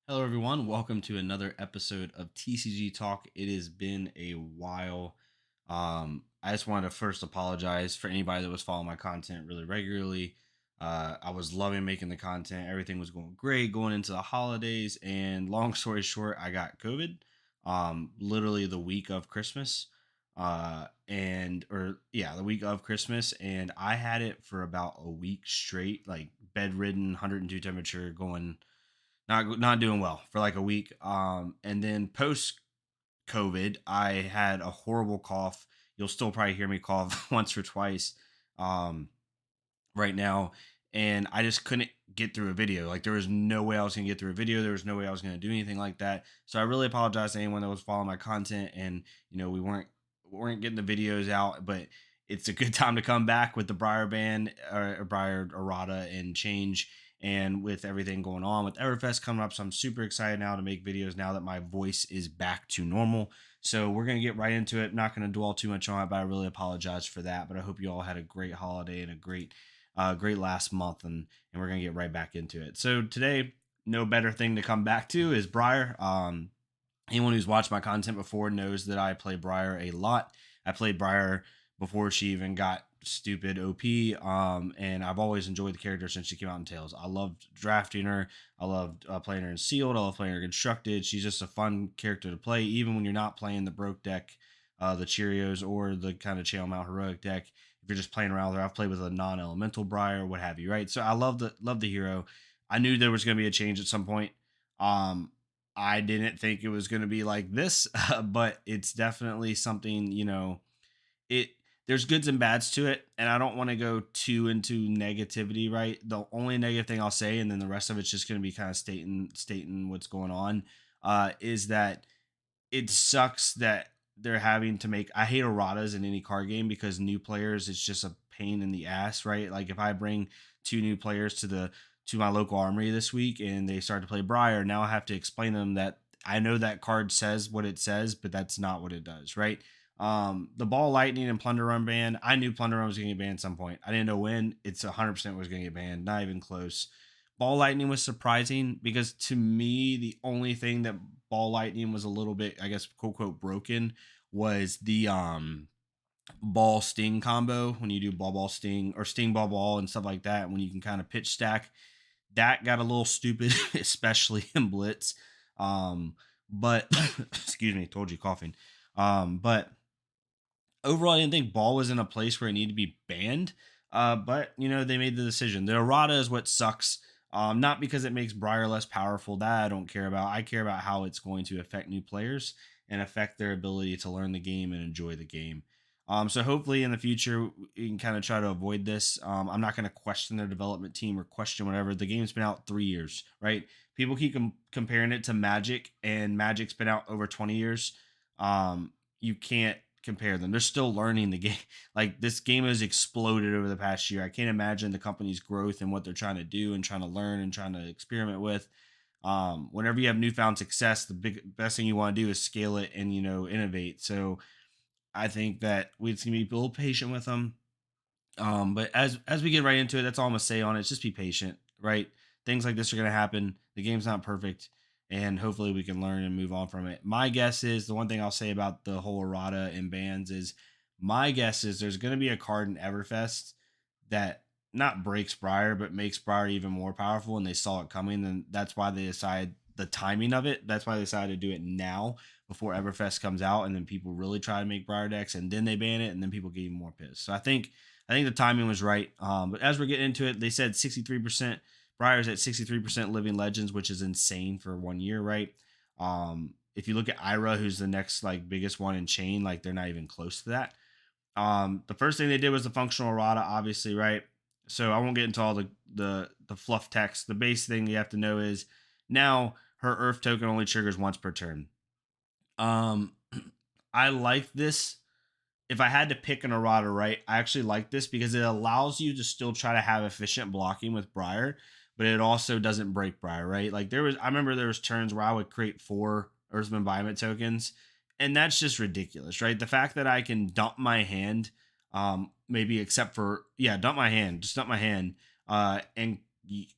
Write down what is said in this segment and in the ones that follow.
Hello, everyone. Welcome to another episode of TCG Talk. It has been a while. I just wanted to first apologize for anybody that was following my content really regularly. I was loving making the content. Everything was going great going into the holidays. And long story short, I got COVID literally the week of Christmas. The week of Christmas. And I had it for about a week straight, like bedridden, 102 temperature, going not doing well for like a week. And then post COVID, I had a horrible cough. You'll still probably hear me cough once or twice um, right now, and I just couldn't get through a video. Like there was no way I was gonna get through a video. There was no way I was gonna do anything like that. So I really apologize to anyone that was following my content, and we weren't getting the videos out, but it's a good time to come back with the Briar band or Briar errata and change, and with everything going on with Everfest coming up. So I'm super excited now to make videos now that my voice is back to normal. So we're gonna get right into it. Not gonna dwell too much on it, but I really apologize for that. But I hope you all had a great holiday and a great last month, and we're gonna get right back into it. So today, no better thing to come back to is Briar. Anyone who's watched my content before knows that I play Briar a lot. I played Briar before she even got stupid OP, and I've always enjoyed the character since she came out in Tails. I loved drafting her. I loved playing her in Sealed. I love playing her constructed. She's just a fun character to play, even when you're not playing the broke deck, the Cheerios, or the kind of Channel Mount heroic deck. If you're just playing around with her, I've played with a non-elemental Briar, what have you, right? So I love the hero. I knew there was going to be a change at some point. Um, I didn't think it was going to be like this, but it's definitely something, it there's goods and bads to it, and I don't want to go too into negativity, right? The only negative thing I'll say, and then the rest of it's just going to be kind of stating what's going on, is that it sucks that they're having to make. I hate erratas in any card game because new players, it's just a pain in the ass, right? Like if I bring two new players to my local armory this week and they start to play Briar, now I have to explain to them that I know that card says what it says, but that's not what it does, right? The Ball Lightning and Plunder Run ban. I knew Plunder Run was going to get banned at some point. I didn't know when. It's 100% was going to get banned. Not even close. Ball Lightning was surprising because to me, the only thing that Ball Lightning was a little bit, I guess, quote quote, broken was the ball sting combo. When you do ball sting or sting ball and stuff like that, when you can kind of pitch stack, that got a little stupid, especially in Blitz. But excuse me, told you coughing. But overall, I didn't think ball was in a place where it needed to be banned. But they made the decision. The errata is what sucks. Not because it makes Briar less powerful. That I don't care about. I care about how it's going to affect new players and affect their ability to learn the game and enjoy the game. So hopefully in the future we can kind of try to avoid this. I'm not going to question their development team or question whatever. The game's been out 3 years, right? People keep comparing it to Magic, and Magic's been out over 20 years. You can't compare them. They're still learning the game. Like this game has exploded over the past year. I can't imagine the company's growth and what they're trying to do and trying to learn and trying to experiment with. Whenever you have newfound success, the best thing you want to do is scale it and innovate. So I think that we just need to be a little patient with them. But as we get right into it, that's all I'm gonna say on it. Just be patient, right? Things like this are gonna happen. The game's not perfect, and hopefully we can learn and move on from it. My guess is the one thing I'll say about the whole errata and bans is my guess is there's gonna be a card in Everfest that not breaks Briar, but makes Briar even more powerful, and they saw it coming, and that's why they decided the timing of it. That's why they decided to do it now before Everfest comes out, and then people really try to make Briar decks, and then they ban it, and then people get even more pissed. So I think the timing was right. But as we're getting into it, they said 63%. Briar's at 63% living legends, which is insane for 1 year, right? If you look at Ira, who's the next like biggest one in chain, like they're not even close to that. The first thing they did was the functional errata, obviously, right? So I won't get into all the fluff text. The base thing you have to know is now her Earth token only triggers once per turn. Um, I like this. If I had to pick an errata, right, I actually like this because it allows you to still try to have efficient blocking with Briar, but it also doesn't break Briar, right? Like I remember there was turns where I would create 4 Earth's Embodiment tokens, and that's just ridiculous, right? The fact that I can dump my hand, maybe except for dump my hand, just dump my hand, and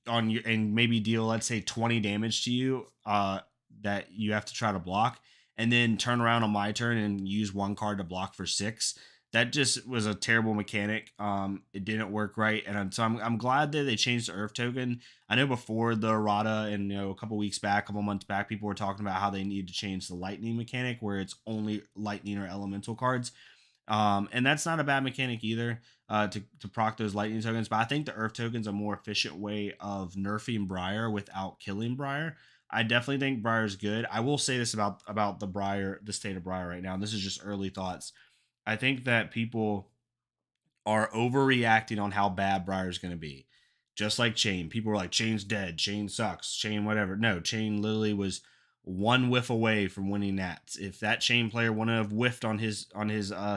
on your and maybe deal, let's say, 20 damage to you, that you have to try to block, and then turn around on my turn and use one card to block for six. That just was a terrible mechanic. It didn't work right, and I'm glad that they changed the Earth token. I know before the errata, and a couple weeks back, a couple months back, people were talking about how they need to change the lightning mechanic, where it's only lightning or elemental cards. And that's not a bad mechanic either, to proc those lightning tokens. But I think the Earth token's a more efficient way of nerfing Briar without killing Briar. I definitely think Briar's good. I will say this about the state of Briar right now. And this is just early thoughts. I think that people are overreacting on how bad Briar's going to be. Just like Chain, people were like, Chain's dead, Chain sucks, Chain whatever. No, Chain literally was one whiff away from winning that. If that Chain player wouldn't have whiffed on his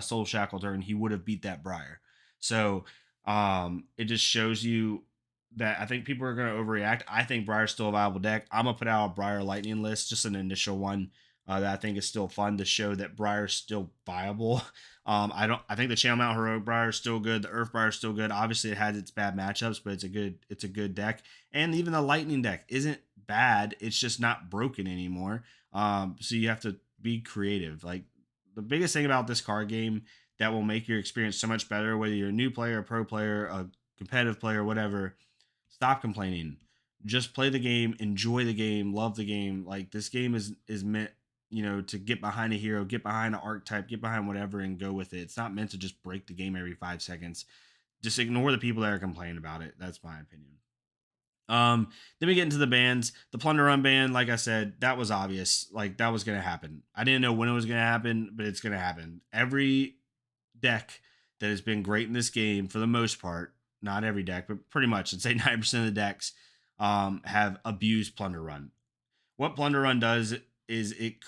Soul Shackle turn, he would have beat that Briar. So it just shows you that I think people are going to overreact. I think Briar's still a viable deck. I'm gonna put out a Briar Lightning list, just an initial one, that I think is still fun to show that Briar's still viable. I don't. I think the Channel Mount Heroic Briar is still good. The Earth Briar is still good. Obviously, it has its bad matchups, but it's a good deck. And even the Lightning deck isn't bad. It's just not broken anymore. So you have to be creative. Like, the biggest thing about this card game that will make your experience so much better, whether you're a new player, a pro player, a competitive player, whatever, stop complaining. Just play the game, enjoy the game, love the game. Like, this game is meant, to get behind a hero, get behind an archetype, get behind whatever, and go with it. It's not meant to just break the game every 5 seconds. Just ignore the people that are complaining about it. That's my opinion. Then we get into the bans. The Plunder Run ban, like I said, that was obvious. Like, that was gonna happen. I didn't know when it was gonna happen, but it's gonna happen. Every deck that has been great in this game, for the most part, not every deck, but pretty much, I'd say 90% of the decks have abused Plunder Run. What Plunder Run does is it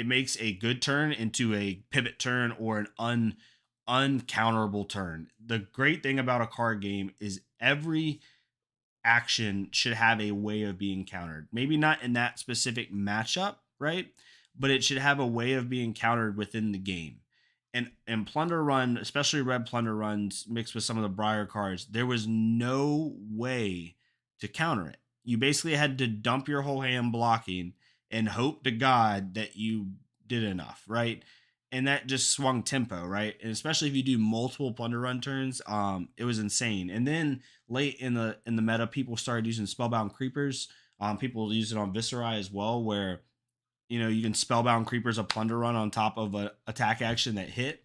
makes a good turn into a pivot turn or an uncounterable turn. The great thing about a card game is every action should have a way of being countered. Maybe not in that specific matchup, right? But it should have a way of being countered within the game. And Plunder Run, especially red Plunder Runs mixed with some of the Briar cards, there was no way to counter it. You basically had to dump your whole hand blocking and hope to God that you did enough, right? And that just swung tempo, right? And especially if you do multiple Plunder Run turns, it was insane. And then late in the meta, people started using Spellbound Creepers. People use it on Viscerai as well, where you can Spellbound Creepers a Plunder Run on top of a attack action that hit,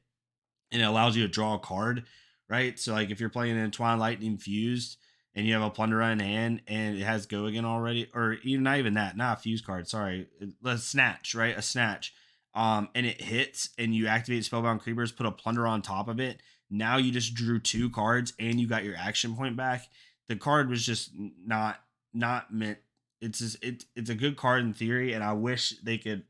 and it allows you to draw a card, right? So, like, if you're playing an Entwine Lightning Fused and you have a Plunder Run in hand and it has Go Again already, or even not even that, not a Fuse card, sorry, a Snatch, right? A Snatch. And it hits and you activate Spellbound Creepers, put a Plunder on top of it. Now you just drew two cards and you got your action point back. The card was just not meant. It's a good card in theory, and I wish they could.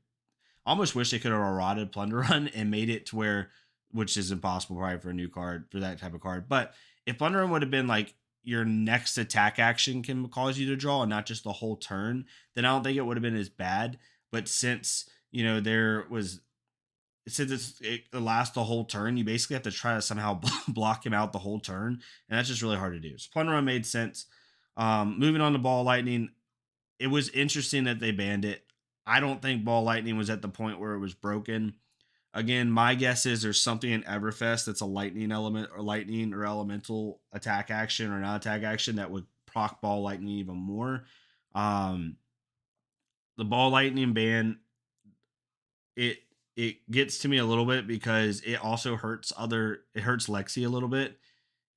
Almost wish they could have eroded Plunder Run and made it to where, which is impossible probably for a new card, for that type of card. But if Plunder Run would have been like your next attack action can cause you to draw and not just the whole turn, then I don't think it would have been as bad. But since there was, since it lasts the whole turn, you basically have to try to somehow block him out the whole turn, and that's just really hard to do. So Plunder Run made sense. Moving on to Ball Lightning, it was interesting that they banned it. I don't think Ball Lightning was at the point where it was broken. Again, my guess is there's something in Everfest that's a lightning element or lightning or elemental attack action or non attack action that would proc Ball Lightning even more. Um, the Ball Lightning ban, it it gets to me a little bit because it hurts Lexi a little bit,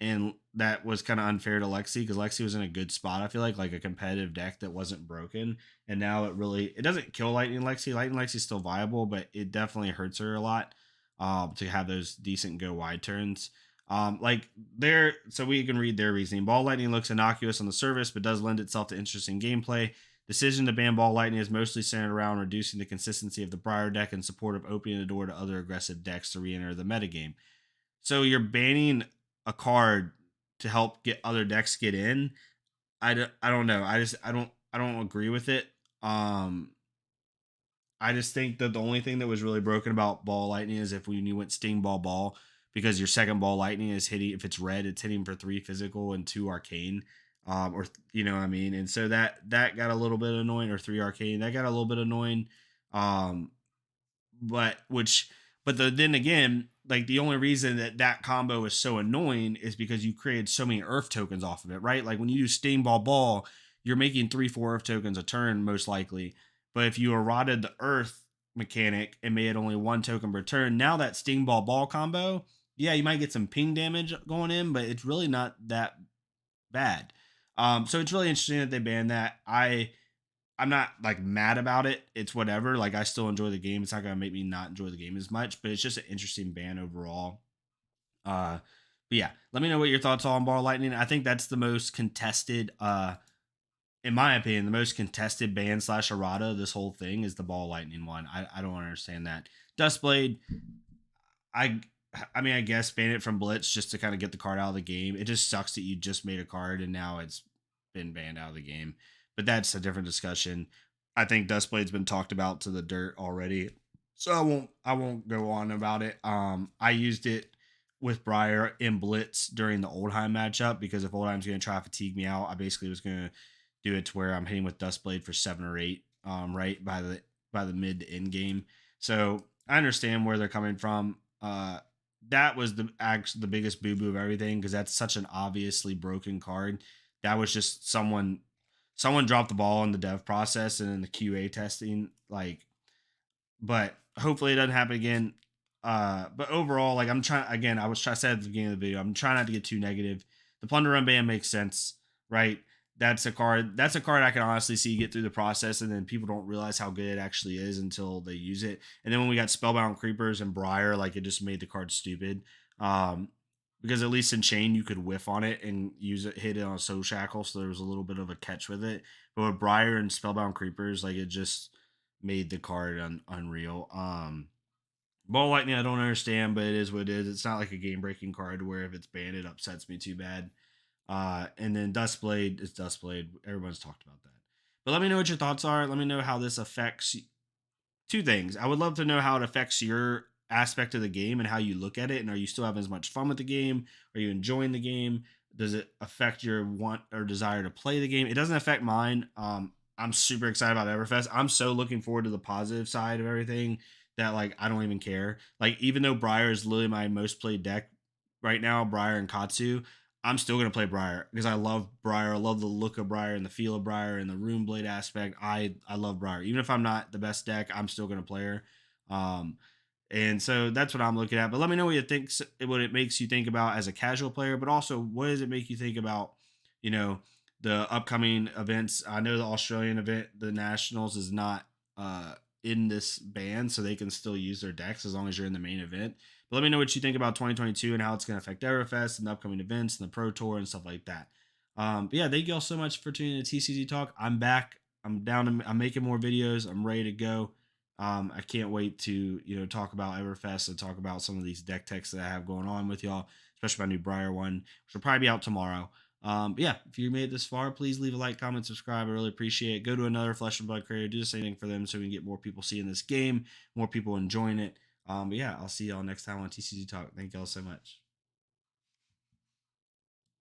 and that was kind of unfair to Lexi because Lexi was in a good spot. I feel like a competitive deck that wasn't broken, and now it doesn't kill Lightning Lexi. Lightning Lexi's still viable, but it definitely hurts her a lot, to have those decent go wide turns. So we can read their reasoning. Ball Lightning looks innocuous on the surface, but does lend itself to interesting gameplay. Decision to ban Ball Lightning is mostly centered around reducing the consistency of the Briar deck in support of opening the door to other aggressive decks to re-enter the metagame. So you're banning a card to help get other decks get in. I don't know. I don't agree with it. I just think that the only thing that was really broken about Ball Lightning is if when you went Sting Ball Ball, because your second Ball Lightning is hitting, if it's red, it's hitting for 3 physical and 2 arcane. or you know what I mean. And so that got a little bit annoying, or three arcane that got a little bit annoying. Um, but which but then again, like the only reason that combo is so annoying is because you created so many earth tokens off of it, right? Like when you do sting ball, you're making 3 4 earth tokens a turn most likely. But if you eroded the earth mechanic and made only one token per turn, now that sting ball combo, yeah, you might get some ping damage going in, but it's really not that bad. So it's really interesting that they banned that. I'm not like mad about it. It's whatever. Like I still enjoy the game. It's not gonna make me not enjoy the game as much, but it's just an interesting ban overall. But yeah, let me know what your thoughts are on Ball Lightning. I think that's the most contested, in my opinion, the most contested ban slash errata. This whole thing is the Ball Lightning one. I don't understand that. Dustblade, I I mean, I guess ban it from Blitz just to kind of get the card out of the game. It just sucks that you just made a card and now it's been banned out of the game. But that's a different discussion. I think Dustblade's been talked about to the dirt already. So I won't go on about it. I used it with Briar in Blitz during the Oldheim matchup because if Oldheim's gonna try to fatigue me out, I basically was gonna do it to where I'm hitting with Dustblade for 7 or 8, right by the mid to end game. So I understand where they're coming from. That was the biggest boo boo of everything because that's such an obviously broken card. That was just someone dropped the ball in the dev process and in the QA testing. Like, but hopefully it doesn't happen again. But overall, like I'm trying again, I was trying to say at the beginning of the video, I'm trying not to get too negative. The plunder run ban makes sense, right? That's a card I can honestly see get through the process, and then people don't realize how good it actually is until they use it. And then when we got Spellbound Creepers and Briar, like it just made the card stupid. Um, because at least in Chain you could whiff on it and use it, hit it on a Soul Shackle, so there was a little bit of a catch with it. But with Briar and Spellbound Creepers, like it just made the card unreal. Ball Lightning, I don't understand, but it is what it is. It's not like a game breaking card where if it's banned, it upsets me too bad. And then Dustblade is Dustblade. Everyone's talked about that. But let me know what your thoughts are. Let me know how this affects two things. I would love to know how it affects your aspect of the game and how you look at it. And are you still having as much fun with the game? Are you enjoying the game? Does it affect your want or desire to play the game? It doesn't affect mine. I'm super excited about Everfest. I'm so looking forward to the positive side of everything that like I don't even care. Like even though Briar is literally my most played deck right now, Briar and Katsu, I'm still gonna play Briar because I love Briar. I love the look of Briar and the feel of Briar and the Rune Blade aspect. I love Briar. Even if I'm not the best deck, I'm still gonna play her. Um, and so that's what I'm looking at. But let me know what you think, what it makes you think about as a casual player, but also what does it make you think about, you know, the upcoming events. I know the Australian event, the Nationals, is not in this ban, so they can still use their decks as long as you're in the main event. But let me know what you think about 2022 and how it's going to affect Aerofest and the upcoming events and the Pro Tour and stuff like that. But yeah, thank you all so much for tuning in to TCG Talk. I'm back. I'm down. I'm making more videos. I'm ready to go. I can't wait to talk about Everfest and talk about some of these deck techs that I have going on with y'all, especially my new Briar one, which will probably be out tomorrow. But yeah, if you made it this far, please leave a like, comment, subscribe. I really appreciate it. Go to another Flesh and Blood creator, do the same thing for them so we can get more people seeing this game, more people enjoying it. But yeah, I'll see y'all next time on TCG Talk. Thank y'all so much.